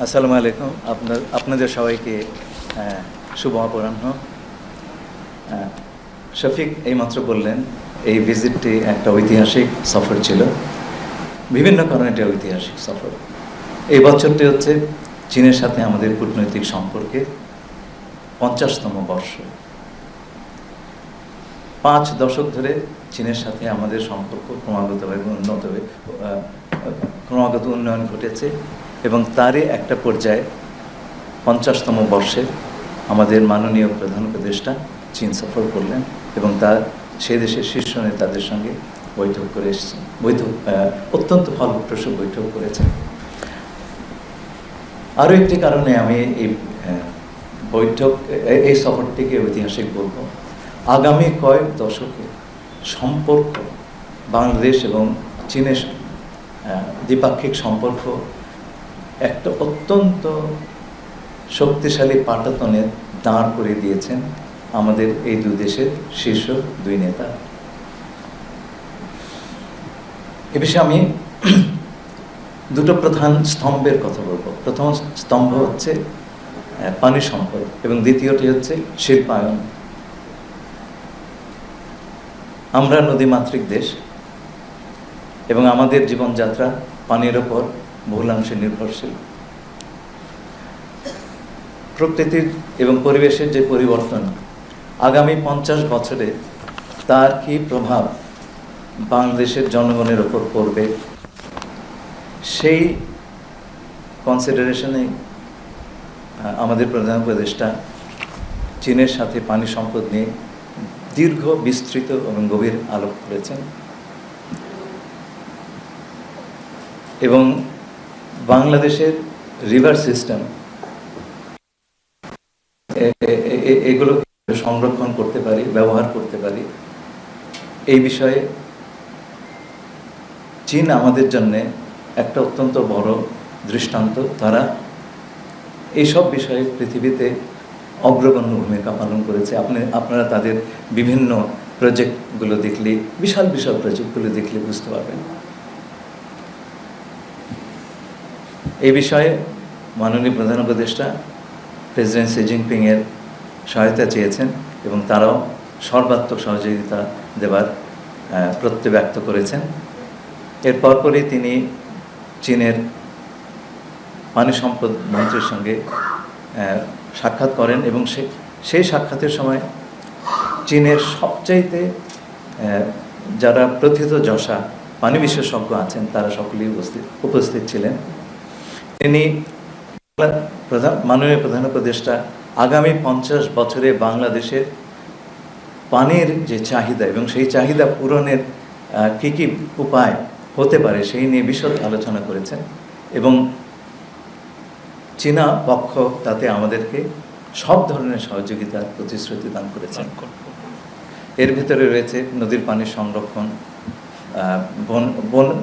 আসসালামু আলাইকুম। আপনাদের সবাইকে শুভ অপরাহ্ন। শফিক এইমাত্র বললেন এই ভিজিটটি একটা ঐতিহাসিক সফর ছিল। বিভিন্ন কারণে এটা ঐতিহাসিক সফর। এই বছরটি হচ্ছে চীনের সাথে আমাদের কূটনৈতিক সম্পর্কে 50তম বর্ষ। 5 দশক ধরে চীনের সাথে আমাদের সম্পর্ক ক্রমাগতভাবে ক্রমাগত উন্নয়ন ঘটেছে এবং তারই একটা পর্যায়ে 50তম বর্ষে আমাদের মাননীয় প্রধান উপদেষ্টা চীন সফর করলেন এবং সেই দেশের শীর্ষ নেতাদের সঙ্গে বৈঠক করে এসেছেন। অত্যন্ত ফলপ্রসূ বৈঠক করেছেন। আরও একটি কারণে আমি এই সফরটিকে ঐতিহাসিক বলব। আগামী কয়েক দশকে সম্পর্ক বাংলাদেশ এবং চীনের দ্বিপাক্ষিক সম্পর্ক একটা অত্যন্ত শক্তিশালী পাটাতনে দাঁড় করে দিয়েছেন আমাদের এই দুই দেশের শীর্ষ দুই নেতা। এ বিষয়ে আমি দুটো প্রধান স্তম্ভের কথা বলবো। প্রথম স্তম্ভ হচ্ছে পানি সম্পদ এবং দ্বিতীয়টি হচ্ছে শিল্পায়ন। আমরা নদীমাতৃক দেশ এবং আমাদের জীবনযাত্রা পানির ওপর বহুলাংশে নির্ভরশীল। প্রকৃতির এবং পরিবেশের যে পরিবর্তন আগামী 50 বছরে তার কি প্রভাব বাংলাদেশের জনগণের ওপর পড়বে, সেই কনসিডারেশনে আমাদের প্রধান উপদেষ্টা চীনের সাথে পানি সম্পদ নিয়ে দীর্ঘ, বিস্তৃত এবং গভীর আলোক করেছেন এবং বাংলাদেশের রিভার সিস্টেম এগুলো সংরক্ষণ করতে পারি, ব্যবহার করতে পারি, এই বিষয়ে চীন আমাদের জন্য একটা অত্যন্ত বড় দৃষ্টান্ত। তারা এইসব বিষয়ে পৃথিবীতে অগ্রগণ্য ভূমিকা পালন করেছে। আপনারা তাদের বিভিন্ন প্রজেক্টগুলো দেখলে, বিশাল বিশাল প্রজেক্টগুলো দেখলে বুঝতে পারবেন। এই বিষয়ে মাননীয় প্রধান উপদেষ্টা প্রেসিডেন্ট শি জিনপিংয়ের সহায়তা চেয়েছেন এবং তারাও সর্বাত্মক সহযোগিতা দেবার প্রত্যয় ব্যক্ত করেছেন। এর পরপরই তিনি চীনের পানি সম্পদ মন্ত্রীর সঙ্গে সাক্ষাৎ করেন এবং সেই সাক্ষাতের সময় চীনের সবচাইতে যারা প্রথিতযশা পানি বিশেষজ্ঞ আছেন তারা সকলেই উপস্থিত ছিলেন। তিনি মাননীয় প্রধান উপদেষ্টা আগামী 50 বছরে বাংলাদেশের পানির যে চাহিদা এবং সেই চাহিদা পূরণের কী কী উপায় হতে পারে সেই নিয়ে বিশদ আলোচনা করেছেন এবং চীনা পক্ষ তাতে আমাদেরকে সব ধরনের সহযোগিতার প্রতিশ্রুতি দান করেছেন। এর ভিতরে রয়েছে নদীর পানির সংরক্ষণ,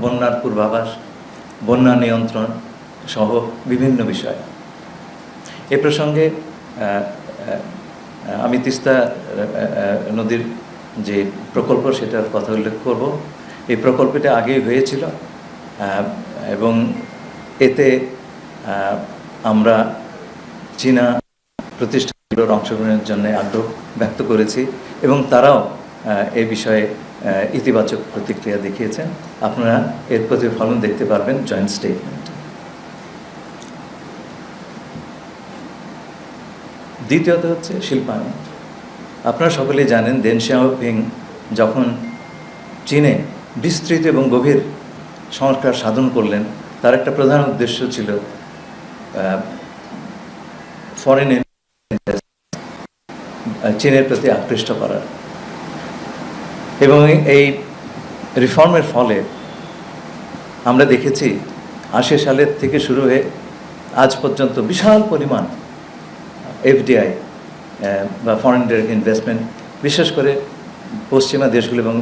বন্যার পূর্বাভাস, বন্যা নিয়ন্ত্রণ সহ বিভিন্ন বিষয়। এ প্রসঙ্গে আমি তিস্তা নদীর যে প্রকল্প সেটার কথা উল্লেখ করব। এই প্রকল্পটা আগেই হয়েছিল এবং এতে আমরা চীনা প্রতিষ্ঠানগুলোর অংশগ্রহণের জন্য আগ্রহ ব্যক্ত করেছি এবং তারাও এই বিষয়ে ইতিবাচক প্রতিক্রিয়া দেখিয়েছেন। আপনারা এর প্রতিফলন দেখতে পারবেন জয়েন্ট স্টেটমেন্ট। দ্বিতীয়ত হচ্ছে শিল্পায়ন। আপনারা সকলেই জানেন দেন শিয়াওপিং যখন চীনে বিস্তৃত এবং গভীর সংস্কার সাধন করলেন, তার একটা প্রধান উদ্দেশ্য ছিল ফরেন চীনের প্রতি আকৃষ্ট করার এবং এই রিফর্মের ফলে আমরা দেখেছি 80 সালের থেকে শুরু হয়ে আজ পর্যন্ত বিশাল পরিমাণ এফডিআই বা ফরেন ডাইরেক্ট ইনভেস্টমেন্ট বিশেষ করে পশ্চিমা দেশগুলো এবং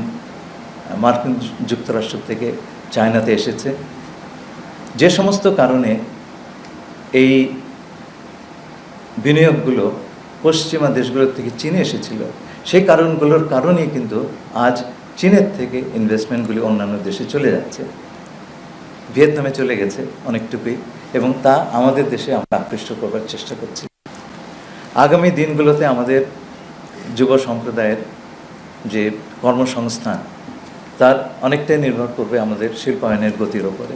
মার্কিন যুক্তরাষ্ট্র থেকে চায়নাতে এসেছে। যে সমস্ত কারণে এই বিনিয়োগগুলো পশ্চিমা দেশগুলোর থেকে চীনে এসেছিল, সেই কারণগুলোর কারণেই কিন্তু আজ চীনের থেকে ইনভেস্টমেন্টগুলি অন্যান্য দেশে চলে যাচ্ছে। ভিয়েতনামে চলে গেছে অনেকটুকুই, এবং তা আমাদের দেশে আমরা আকৃষ্ট করবার চেষ্টা করছি। আগামী দিনগুলোতে আমাদের যুব সম্প্রদায়ের যে কর্মসংস্থান তার অনেকটাই নির্ভর করবে আমাদের শিল্পায়নের গতির ওপরে।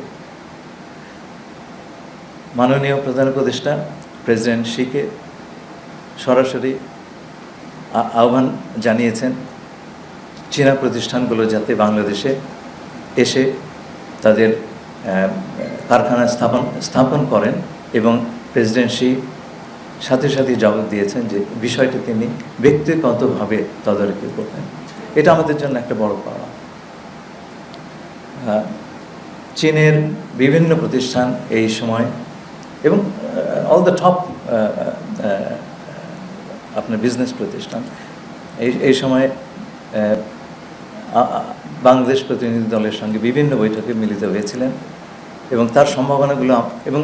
মাননীয় প্রধান উপদেষ্টা প্রেসিডেন্ট শীকে সরাসরি আহ্বান জানিয়েছেন চীনা প্রতিষ্ঠানগুলো যাতে বাংলাদেশে এসে তাদের কারখানা স্থাপন করেন, এবং প্রেসিডেন্ট শি সাথে সাথে জবাব দিয়েছেন যে বিষয়টি তিনি ব্যক্তিগতভাবে তদারকি করবেন। এটা আমাদের জন্য একটা বড় পাওয়া। চীনের বিভিন্ন প্রতিষ্ঠান এই সময় এবং অল দ্য টপ আপনার বিজনেস প্রতিষ্ঠান এই সময় বাংলাদেশ প্রতিনিধি দলের সঙ্গে বিভিন্ন বৈঠকে মিলিত হয়েছিলেন, এবং তার সম্ভাবনাগুলো এবং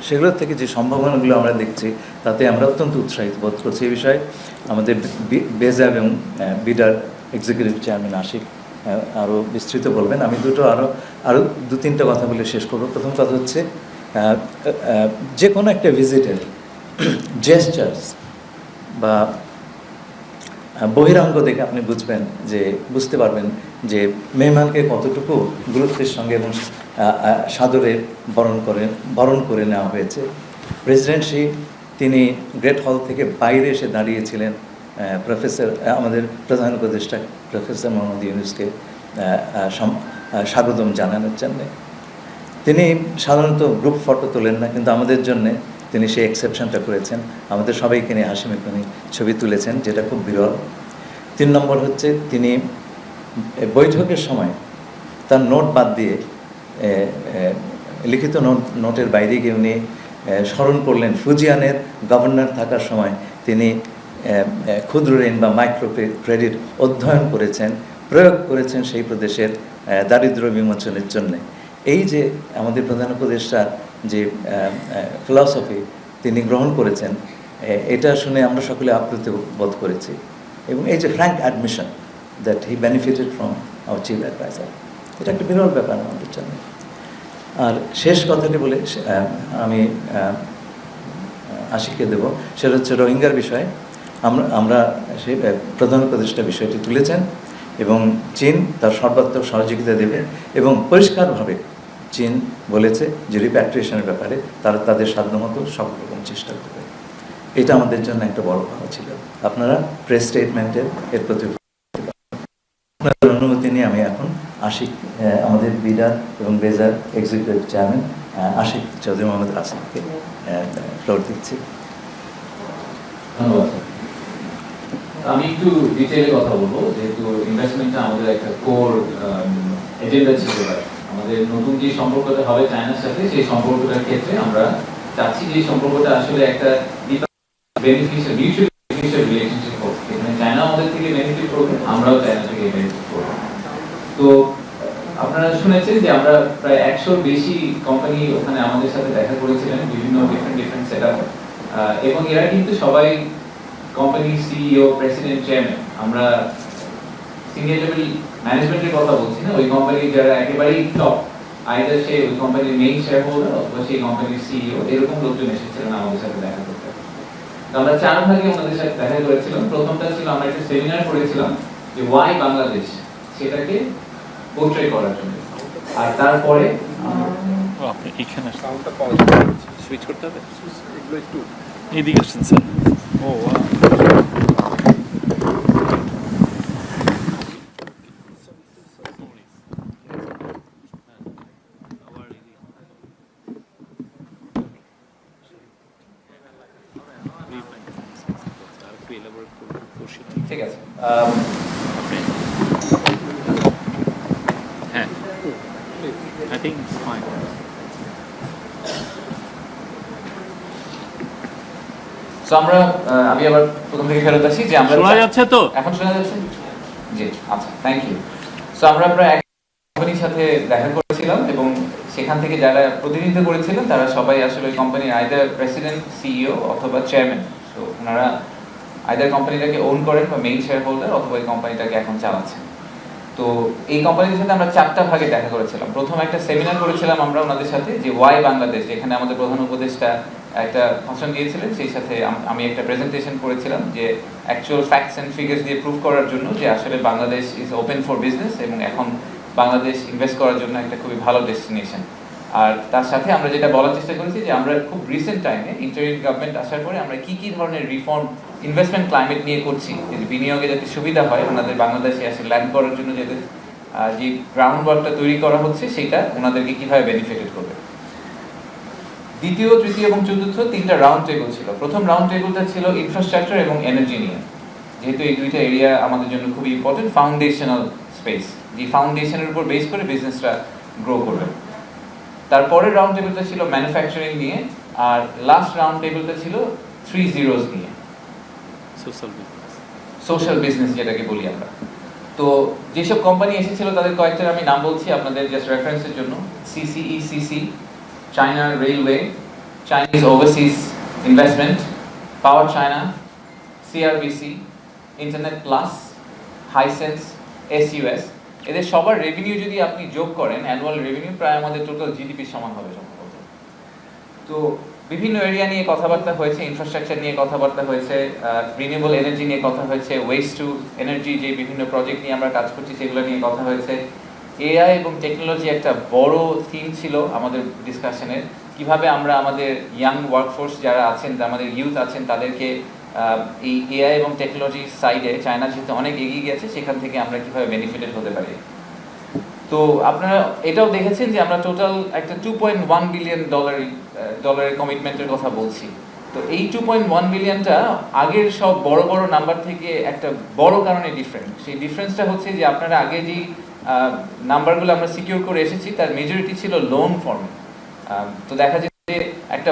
সেগুলোর থেকে যে সম্ভাবনাগুলো আমরা দেখছি তাতে আমরা অত্যন্ত উৎসাহিত বোধ করছি। এই বিষয়ে আমাদের বেজা এবং বিডার এক্সিকিউটিভ চেয়ারম্যান আশিক আরও বিস্তৃত বলবেন। আমি আরও দু তিনটা কথা বলে শেষ করব। প্রথম কথা হচ্ছে যে কোনো একটা ভিজিটের জেস্টার্স বা বহিরাঙ্গ দেখে আপনি বুঝতে পারবেন যে মেহমানকে কতটুকু গুরুত্বের সঙ্গে এবং সাদরে বরণ করে নেওয়া হয়েছে। প্রেসিডেন্ট শি তিনি গ্রেট হল থেকে বাইরে এসে দাঁড়িয়েছিলেন আমাদের প্রধান উপদেষ্টা প্রফেসর মোহাম্মদ ইউনূসকে স্বাগতম জানানোর জন্যে। তিনি সাধারণত গ্রুপ ফটো তোলেন না, কিন্তু আমাদের জন্যে তিনি সেই এক্সেপশনটা করেছেন, আমাদের সবাইকে নিয়ে হাসি মুখে ছবি তুলেছেন, যেটা খুব বিরল। 3 নম্বর হচ্ছে তিনি বৈঠকের সময় তার নোট বাদ দিয়ে লিখিত নোটের বাইরে গিয়ে উনি স্মরণ করলেন ফুজিয়ানের গভর্নর থাকার সময় তিনি ক্ষুদ্র ঋণ বা মাইক্রো ক্রেডিট অধ্যয়ন করেছেন, প্রয়োগ করেছেন সেই প্রদেশের দারিদ্র্য বিমোচনের জন্যে। এই যে আমাদের প্রধান উপদেষ্টার যে ফিলসফি তিনি গ্রহণ করেছেন, এটা শুনে আমরা সকলে আপ্লুত বোধ করেছি। এবং এই যে frank admission that he benefited from our chief adviser, এটা একটা বিরল ব্যাপার আমাদের জন্য। আর শেষ কথাটি বলে আমি আশিককে দেব, সেটা হচ্ছে রোহিঙ্গার বিষয়ে। আমরা সেই প্রধান উপদেষ্টা বিষয়টি তুলেছেন এবং চীন তার সর্বাত্মক সহযোগিতা দেবে, এবং পরিষ্কারভাবে চীন বলেছে যে রিপ্যাট্রিয়েশনের ব্যাপারে তারা তাদের সাধ্যমতো সব রকম চেষ্টা করবে। এটা আমাদের জন্য একটা বড় কথা ছিল। আপনারা প্রেস স্টেটমেন্টের এর প্রতি আপনাদের অনুমতি নিয়ে আমি এখন আশিক আমাদের বিডার এবং বেজার এক্সিকিউটিভ চেয়ারম্যান আশিক চৌধুরী মোহাম্মদ আসিফকে ফ্লোর দিচ্ছি। ধন্যবাদ। আমি একটু ডিটেইলে কথা বলবো, যেহেতু ইনভেস্টমেন্টটা আমাদের একটা কোর এজেন্ডা ছিল। আমাদের নতুন যে সম্পর্কটা হবে চায়নার সাথে, সেই সম্পর্কটার ক্ষেত্রে আমরা চাচ্ছি যে সম্পর্কটা আসলে একটা বেনিফিশিয়াল মিউচুয়াল বেনিফিশিয়াল রিলেশনশিপ হোক। এখানে চায়না আমাদের থেকে বেনিফিট করবে, আমরাও চায়না থেকে বেনিফিট করব। তো আপনারা শুনেছেন যে আমরা প্রায় 100-র বেশি কোম্পানি ওখানে আমাদের সাথে দেখা করেছিলেন, বিভিন্ন ডিফারেন্ট সেটআপ, এবং এরা কিন্তু সবাই কোম্পানির সিইও, প্রেসিডেন্ট, চেয়ারম্যান। আমরা সিনিয়র লেভেল ম্যানেজমেন্টের কথা বলছি না, ওই কোম্পানির যারা একেবারেই টপ, আইদার সে ওই কোম্পানির মেইন শেয়ার হোল্ডার অথবা সেই কোম্পানির সিইও, এরকম লোকজন এসেছিলেন আমাদের সাথে দেখা করতে। আমরা 4 ভাগে ওনাদের সাথে দেখা করেছিলাম। প্রথমটা ছিল আমরা একটা সেমিনার করেছিলাম যে ওয়াই বাংলাদেশ, সেটাকে পোর্ট্রে করার জন্য। আর তারপরে আপনি এখানে সাউন্ডটা পাওয়া যাচ্ছে, সুইচ করতে হবে এগুলো একটু এদিকে আসেন স্যার। ও ঠিক আছে। হ্যাঁ, I think it's fine. So আমরা আমি আবার প্রথম থেকে ফেরত আসি যে আমরা শোনা যাচ্ছে তো? এখন শোনা যাচ্ছে? জি, আচ্ছা, থ্যাংক ইউ। সো আমরা প্রায় এক কোম্পানির সাথে দেখা করেছিলাম, এবং সেখান থেকে যারা প্রতিনিধিত্ব করেছিলেন তারা সবাই আসলে ওই কোম্পানির আইদার প্রেসিডেন্ট, সিইও অথবা চেয়ারম্যান। সো ওনারা আইদার কোম্পানিটাকে ওন করেন বা মেইন শেয়ার হোল্ডার, অথবা এই কোম্পানিটাকে এখন চালাচ্ছেন। তো এই কোম্পানির সাথে আমরা 4টা ভাগে দেখা করেছিলাম। প্রথম একটা সেমিনার করেছিলাম আমরা ওনাদের সাথে, যে ওয়াই বাংলাদেশ, যেখানে আমাদের প্রধান উপদেষ্টা একটা ভাষণ দিয়েছিলেন, সেই সাথে আমি একটা প্রেজেন্টেশন করেছিলাম যে অ্যাকচুয়াল ফ্যাক্টস অ্যান্ড ফিগার্স দিয়ে প্রুভ করার জন্য যে আসলে Bangladesh is open for business এবং এখন বাংলাদেশ ইনভেস্ট করার জন্য একটা খুবই ভালো ডেস্টিনেশন। আর তার সাথে আমরা যেটা বলার চেষ্টা করেছি যে আমরা খুব রিসেন্ট টাইমে ইন্টারিম গভর্নমেন্ট আসার পরে আমরা কি কি ধরনের রিফর্ম ইনভেস্টমেন্ট ক্লাইমেট নিয়ে করছি, যে বিনিয়োগে যাতে সুবিধা হয়, ওনাদের বাংলাদেশে আসে ল্যান্ড করার জন্য যাতে যে গ্রাউন্ড ওয়ার্কটা তৈরি করা হচ্ছে সেটা ওনাদেরকে কিভাবে বেনিফিটেড করবে। দ্বিতীয়, তৃতীয় এবং চতুর্থ 3টা রাউন্ড টেবিল ছিল। প্রথম রাউন্ড টেবিলটা ছিল ইনফ্রাস্ট্রাকচার এবং এনার্জি নিয়ে, যেহেতু এই দুইটা এরিয়া আমাদের জন্য খুবই ইম্পর্টেন্ট, ফাউন্ডেশনাল স্পেস, যে ফাউন্ডেশনের উপর বেস করে বিজনেসটা গ্রো করবে। তারপরের রাউন্ড টেবিলটা ছিল ম্যানুফ্যাকচারিং নিয়ে, আর লাস্ট রাউন্ড টেবিলটা ছিল 3 zeros নিয়ে, সোশ্যাল বিজনেস যেটাকে বলি আমরা। তো যেসব কোম্পানি এসেছিল তাদের কয়েকটার আমি নাম বলছি আপনাদের জাস্ট রেফারেন্সের জন্য। CCECC, China railway, Chinese overseas investment, power China, CRBC, internet plus, Hisense, SUS। এদের সবার রেভিনিউ যদি আপনি যোগ করেন, অ্যানুয়াল রেভিনিউ প্রায় আমাদের টোটাল জিডিপির সমান হবে সম্ভবত। তো বিভিন্ন এরিয়া নিয়ে কথাবার্তা হয়েছে, ইনফ্রাস্ট্রাকচার নিয়ে কথাবার্তা হয়েছে, রিনিউয়েবল এনার্জি নিয়ে কথা হয়েছে, ওয়েস্ট টু এনার্জি যে বিভিন্ন প্রজেক্ট নিয়ে আমরা কাজ করছি সেগুলো নিয়ে কথা হয়েছে। AI এবং টেকনোলজি একটা বড় থিম ছিল আমাদের ডিসকাশনের, কিভাবে আমরা আমাদের ইয়াং ওয়ার্কফোর্স যারা আছেন, আমাদের ইউথ আছেন, তাদেরকে এই AI এবং টেকনোলজি সাইডে চায়না যেহেতু অনেক এগিয়ে গেছে, সেখান থেকে আমরা কিভাবে বেনিফিটেড হতে পারি। তো আপনারা এটাও দেখেছেন যে আমরা টোটাল একটা $2.1 বিলিয়ন ডলারের কমিটমেন্টের কথা বলছি। তো এই 2.1 বিলিয়নটা আগের সব বড় বড় নাম্বার থেকে একটা বড় কারণে ডিফারেন্ট। সেই ডিফারেন্সটা হচ্ছে যে আপনারা আগে যে নাম্বারগুলো আমরা সিকিউর করে এসেছি তার মেজরিটি ছিল লোন ফর্মে। তো দেখা যাচ্ছে যে একটা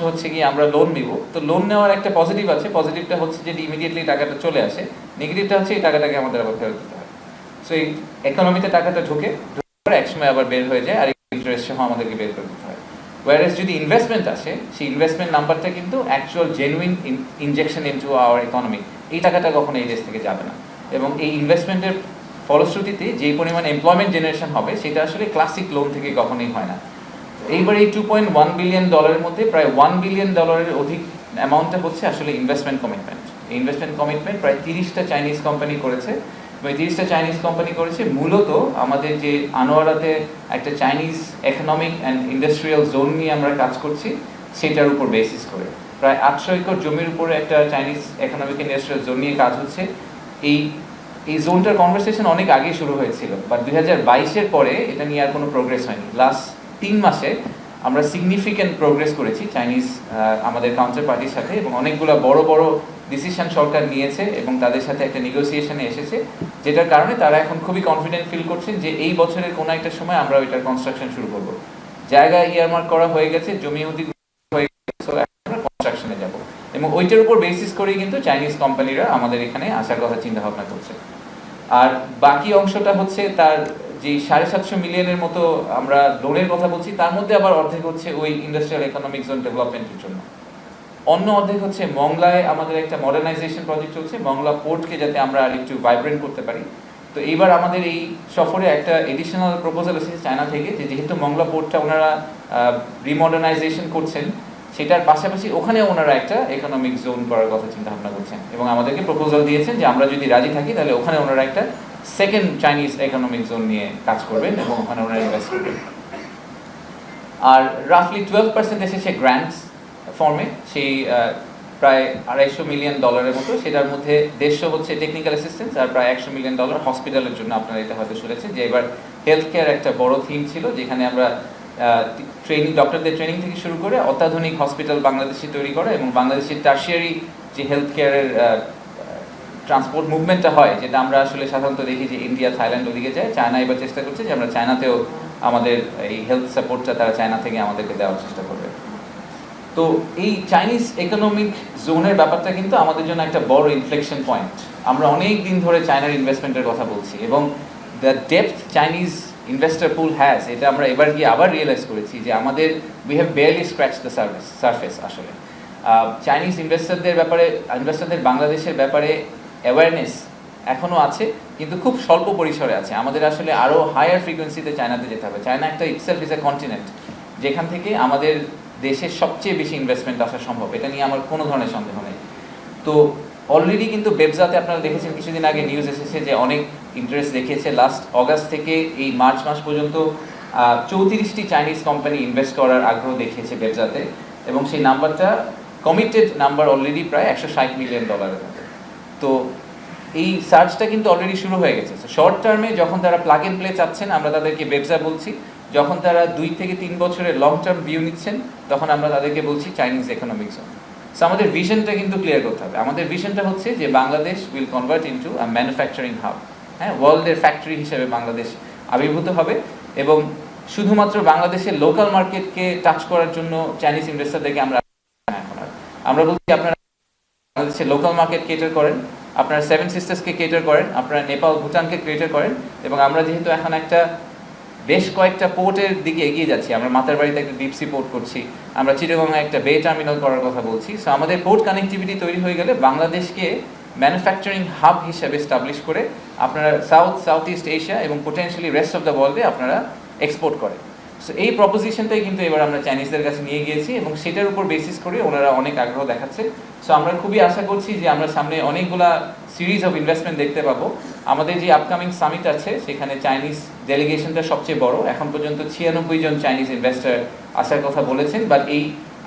হচ্ছে কি আমরা লোন নিব, তো লোন নেওয়ার একটা পজিটিভ আছে, পজিটিভটা হচ্ছে যে ইমিডিয়েটলি টাকাটা চলে আসে, নেগেটিভটা হচ্ছে এই টাকাটাকে আমাদের আবার ফেরত দিতে হয়। সো এই ইকোনমিতে টাকাটা ঢুকে একসময় আবার বের হয়ে যায়, আর ইন্টারেস্ট সহ আমাদেরকে বের করে দিতে হয়। ওয়ারেস যদি ইনভেস্টমেন্ট আসে, সেই ইনভেস্টমেন্ট নাম্বারটা কিন্তু actual genuine injection into hour economy, এই টাকাটা কখনো এই দেশ থেকে যাবে না। এবং এই ইনভেস্টমেন্টের ফলশ্রুতিতে যে পরিমাণ এমপ্লয়মেন্ট জেনারেশন হবে সেটা আসলে ক্লাসিক লোন থেকে কখনোই হয় না। এইবার এই $2.1 বিলিয়ন মধ্যে প্রায় $1 বিলিয়ন অধিক অ্যামাউন্টটা হচ্ছে আসলে ইনভেস্টমেন্ট কমিটমেন্ট। এই ইনভেস্টমেন্ট কমিটমেন্ট প্রায় 30টা চাইনিজ কোম্পানি করেছে, এবং 30টা চাইনিজ কোম্পানি করেছে মূলত আমাদের যে আনোয়ারাতে একটা Chinese economic and industrial zone নিয়ে আমরা কাজ করছি সেটার উপর বেসিস করে। প্রায় 800 একর জমির উপরে একটা চাইনিজ ইকোনমিক ইন্ডাস্ট্রিয়াল জোন নিয়ে কাজ হচ্ছে। এই জোনটার কনভারসেশন অনেক আগেই শুরু হয়েছিল, বাট 2022-এর পরে এটা নিয়ে আর কোনো প্রোগ্রেস হয়নি। লাস্ট 3 মাসে আমরা সিগনিফিক্যান্ট প্রোগ্রেস করেছি চাইনিজ আমাদের কাউন্টার পার্টির সাথে, এবং অনেকগুলো বড় বড় ডিসিশন সরকার নিয়েছে এবং তাদের সাথে একটা নেগোসিয়েশনে এসেছে, যেটার কারণে তারা এখন খুবই কনফিডেন্ট ফিল করছেন যে এই বছরের কোনো একটা সময় আমরা ওইটার কনস্ট্রাকশন শুরু করব। জায়গা ইয়ারমার্ক করা হয়ে গেছে, জমি অধিগ্রহণ হয়ে গেছে, আমরা কনস্ট্রাকশনে যাব, এবং ওইটার উপর বেসিস করেই কিন্তু চাইনিজ কোম্পানিরা আমাদের এখানে আসার কথা চিন্তা ভাবনা করছে। আর বাকি অংশটা হচ্ছে তার যে 750 মিলিয়নের মতো আমরা লোনের কথা বলছি, তার মধ্যে আবার অর্ধেক হচ্ছে ওই ইন্ডাস্ট্রিয়াল ইকোনমিক জোন ডেভেলপমেন্টের জন্য, অন্য অর্ধেক হচ্ছে মংলায় আমাদের একটা মডার্নাইজেশন প্রজেক্ট চলছে, মংলা পোর্টকে যাতে আমরা আর একটু ভাইব্রেন্ট করতে পারি। তো এইবার আমাদের এই সফরে একটা এডিশনাল প্রপোজাল এসেছে চায়না থেকে, যে যেহেতু মংলা পোর্টটা ওনারা রিমডার্নাইজেশন করছেন, সেটার পাশাপাশি ওখানে ওনারা একটা ইকোনমিক জোন করার কথা চিন্তা ভাবনা করছেন, এবং আমাদেরকে প্রপোজাল দিয়েছেন যে আমরা যদি রাজি থাকি তাহলে ওখানে ওনারা একটা সেকেন্ড চাইনিজ ইকোনমিক জোন নিয়ে কাজ করবেন এবং ওখানে ওনারা ইনভেস্ট করবেন। আর রাফলি 12% এসেছে গ্র্যান্টস ফর্মে, সেই প্রায় $250 মিলিয়ন মতো, সেটার মধ্যে 150 হচ্ছে টেকনিক্যাল অ্যাসিস্ট্যান্স, আর প্রায় $100 মিলিয়ন হসপিটালের জন্য। আপনারা এটা হয়তো শুনেছেন যে এবার হেলথ কেয়ার একটা বড় থিম ছিল, যেখানে আমরা ডক্টরদের ট্রেনিং থেকে শুরু করে অত্যাধুনিক হসপিটাল বাংলাদেশে তৈরি করা, এবং বাংলাদেশের টার্সিয়ারি যে হেলথ কেয়ারের ট্রান্সপোর্ট মুভমেন্টটা হয়, যেটা আমরা আসলে সাধারণত দেখি যে ইন্ডিয়া, থাইল্যান্ড ওদিকে যায়, চায়না এবার চেষ্টা করছে যে আমরা চায়নাতেও আমাদের এই হেলথ সাপোর্টটা তারা চায়না থেকে আমাদেরকে দেওয়ার চেষ্টা করবে। তো এই চাইনিজ ইকোনমিক জোনের ব্যাপারটা কিন্তু আমাদের জন্য একটা বড় ইনফ্লেকশন পয়েন্ট। আমরা অনেক দিন ধরে চায়নার ইনভেস্টমেন্টের কথা বলছি, এবং the depth Chinese investor pool has, এটা আমরা এবার গিয়ে আবার রিয়েলাইজ করেছি যে আমাদের we have barely scratch the surface. আসলে চাইনিজ ইনভেস্টারদের বাংলাদেশের ব্যাপারে অ্যাওয়ারনেস এখনও আছে, কিন্তু খুব স্বল্প পরিসরে আছে। আমাদের আসলে আরও হায়ার ফ্রিকোয়েন্সিতে চায়নাতে যেতে হবে। চায়না একটা ইটসেলফ ইজ এ কন্টিনেন্ট, যেখান থেকে আমাদের দেশের সবচেয়ে বেশি ইনভেস্টমেন্ট আসা সম্ভব, এটা নিয়ে আমার কোনো ধরনের সন্দেহ নেই। তো অলরেডি কিন্তু বেবজাতে আপনারা দেখেছেন কিছুদিন আগে নিউজ এসেছে যে অনেক ইন্টারেস্ট দেখিয়েছে। লাস্ট অগাস্ট থেকে এই মার্চ মাস পর্যন্ত 34টি চাইনিজ কোম্পানি ইনভেস্ট করার আগ্রহ দেখিয়েছে বেবজাতে, এবং সেই নাম্বারটা কমিটেড নাম্বার অলরেডি প্রায় $160 মিলিয়ন। তো এই সার্চটা কিন্তু অলরেডি শুরু হয়ে গেছে। শর্ট টার্মে যখন তারা প্লাগ এন্ড প্লে চাচ্ছেন, আমরা তাদেরকে বেবজা বলছি। যখন তারা 2 থেকে 3 বছরের লং টার্ম ভিউ নিচ্ছেন, তখন আমরা তাদেরকে বলছি চাইনিজ ইকোনমিক জোন। সো আমাদের ভিশনটা কিন্তু ক্লিয়ার করতে হবে। আমাদের ভিশনটা হচ্ছে যে Bangladesh will convert into a manufacturing hub. হ্যাঁ, ওয়ার্ল্ডের ফ্যাক্টরি হিসেবে বাংলাদেশ আবির্ভূত হবে, এবং শুধুমাত্র বাংলাদেশের লোকাল মার্কেটকে টাচ করার জন্য চাইনিজ ইনভেস্টরদেরকে আমরা বলছি আপনারা বাংলাদেশের লোকাল মার্কেট কেটার করেন, আপনারা 7 সিস্টার্সকে কেটার করেন, আপনারা নেপাল ভুটানকে কেটার করেন। এবং আমরা যেহেতু এখন একটা বেশ কয়েকটা পোর্টের দিকে এগিয়ে যাচ্ছি, আমরা মাতারবাড়িতে একটা ডিপ সি পোর্ট করছি, আমরা চিটাগংয়ে একটা বে টার্মিনাল করার কথা বলছি। সো আমাদের পোর্ট কানেক্টিভিটি তৈরি হয়ে গেলে বাংলাদেশকে ম্যানুফ্যাকচারিং হাব হিসেবে এস্টাবলিশ করে আপনারা সাউথ ইস্ট এশিয়া এবং পোটেনশিয়ালি রেস্ট অফ দ্য ওয়ার্ল্ডে আপনারা এক্সপোর্ট করেন। সো এই প্রপোজিশনটাই কিন্তু এবার আমরা চাইনিজদের কাছে নিয়ে গিয়েছি, এবং সেটার উপর বেসিস করে ওনারা অনেক আগ্রহ দেখাচ্ছে। সো আমরা খুবই আশা করছি যে আমরা সামনে অনেকগুলা সিরিজ অফ ইনভেস্টমেন্ট দেখতে পাবো। আমাদের যে আপকামিং সামিট আছে, সেখানে চাইনিজ ডেলিগেশনটা সবচেয়ে বড়। এখন পর্যন্ত 96 জন চাইনিজ ইনভেস্টর আসার কথা বলেছেন, বাট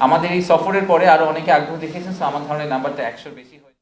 আমাদের এই সফরের পরে আরও অনেকে আগ্রহ দেখিয়েছেন। সো আমার ধারণা নাম্বারটা 100 বেশি হয়ে